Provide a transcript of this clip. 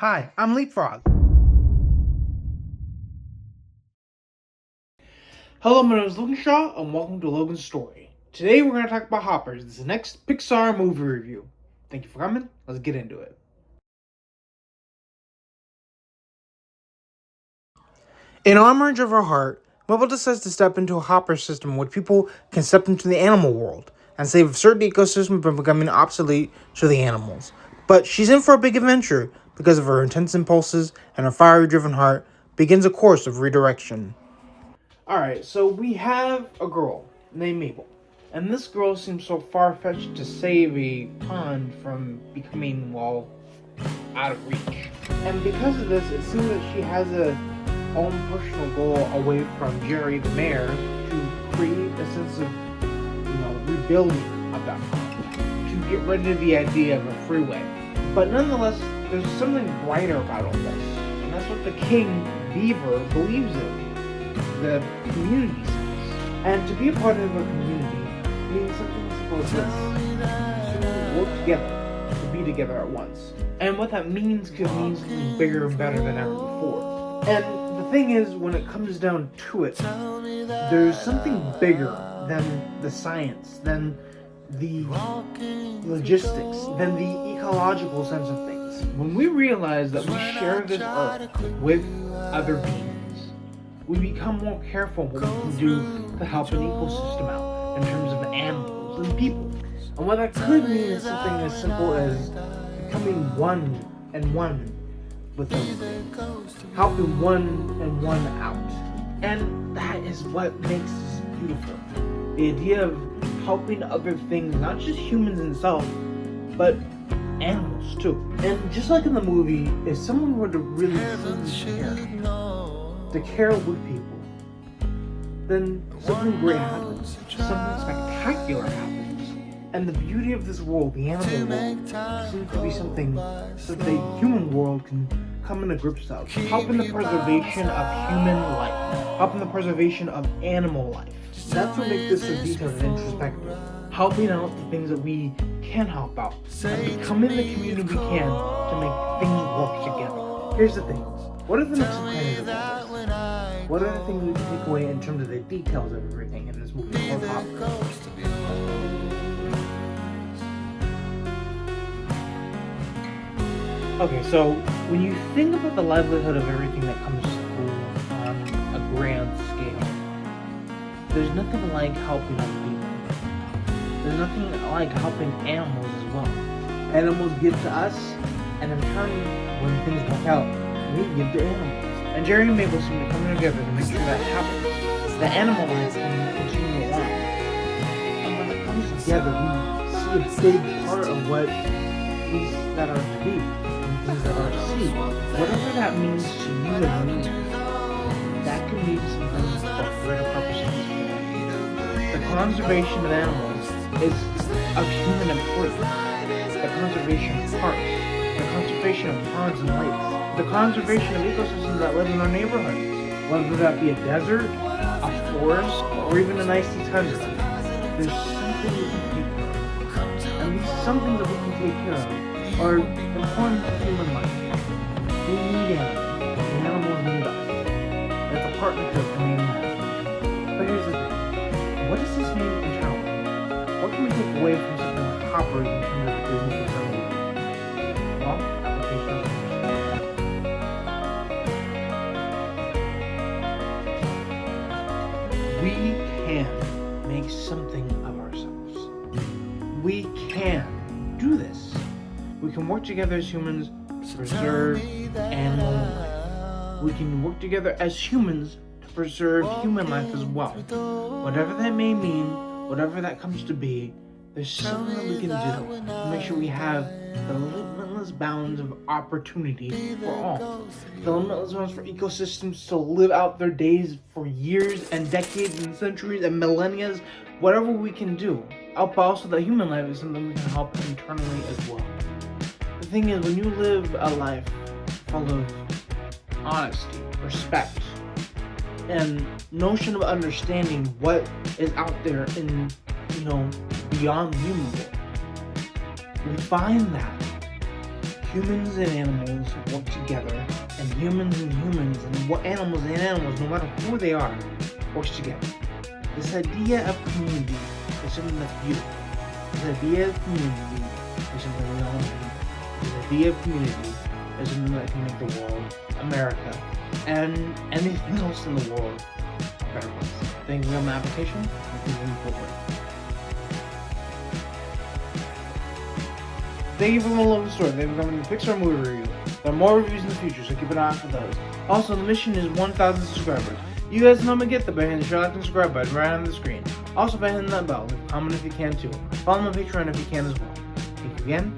Hi, I'm Leapfrog. Hello, my name is Logan Shaw, and welcome to Logan's Story. Today we're going to talk about Hoppers. This is the next Pixar movie review. Thank you for coming. Let's get into it. In homage of her heart, Mabel decides to step into a hopper system in which people can step into the animal world and save certain ecosystems from becoming obsolete to the animals. But she's in for a big adventure because of her intense impulses, and her fiery-driven heart begins a course of redirection. Alright, so we have a girl named Mabel. And this girl seems so far-fetched to save a pond from becoming, well, out of reach. And because of this, it seems that she has a own personal goal away from Jerry the mayor to create a sense of, rebuilding of that pond. To get rid of the idea of a freeway. But nonetheless, there's something brighter about all this. And that's what the King Beaver believes in. The community sense. And to be a part of a community means something simple as this. To work together, to be together at once. And what that means could mean something bigger and better than ever before. And the thing is, when it comes down to it, there's something bigger than the science, than the logistics, than the ecological sense of things. When we realize that we share this earth with other beings, we become more careful what we can do to help an ecosystem out in terms of animals and people. And what that could mean is something as simple as becoming one and one with everything, helping one and one out. And that is what makes this beautiful. The idea of helping other things, not just humans themselves, but animals too. And just like in the movie, if someone were to really care with people, then something great happens. Something spectacular happens. And the beauty of this world, the animal world, seems to be something that the human world can come into grips of. Helping the preservation of human life. Helping the preservation of animal life. That's what makes this so detailed and introspective. Helping out the things that we can help out. And becoming the community we can to make things work together. Here's the thing. What are the nooks and crannies of all this? What are the things we can take away in terms of the details of everything in this movie called Hoppers? Okay, so when you think about the livelihood of everything that comes to school on a grand scale, there's nothing like helping other people. There's nothing like helping animals as well. Animals give to us, and in turn, when things work out, we give to animals. And Jerry and Mabel seem to come together to make sure that happens. The animal life can continue along. And when it comes together, we see a big part of what things that are to be, and things that are to see. Whatever that means to you and me, that can mean something for a greater purpose in this world. The conservation of animals is of human importance. The conservation of parks, the conservation of ponds and lakes, the conservation of ecosystems that live in our neighborhoods, whether that be a desert, a forest, or even a nice tundra. There's something we can take care of. And these somethings that we can take care of are important to human life. We need animals, and animals need us. It's a partnership made in heaven. But here's the thing. What does this mean internally? What can we take away from something like Hoppers in terms of the Disney Pixar movie? Well, application of we can make something of ourselves. We can do this. We can work together as humans to preserve animal life. We can work together as humans to preserve human life as well. Whatever that may mean, whatever that comes to be, there's something that we can do to make sure we have the limitless bounds of opportunity for all. The limitless bounds for ecosystems to live out their days for years and decades and centuries and millennia. Whatever we can do. But also that human life is something we can help internally as well. The thing is, when you live a life full of honesty, respect, and notion of understanding what is out there in, beyond the human world, we find that humans and animals work together, and humans, and what animals and animals, no matter who they are, works together. This idea of community is something that's beautiful. This idea of community is something we all need. This idea of community is something that can make the world, America, and anything else in the world a better place. Thank you for the application. I think we move forward. Thank you for my love story. They've become a Pixar movie review. There are more reviews in the future, so keep an eye out for those. Also, the mission is 1,000 subscribers. You guys know me, get the by hitting the share, like, and subscribe button right on the screen. Also by hitting that bell. Leave a comment if you can too. Follow my Patreon if you can as well. Thank you again.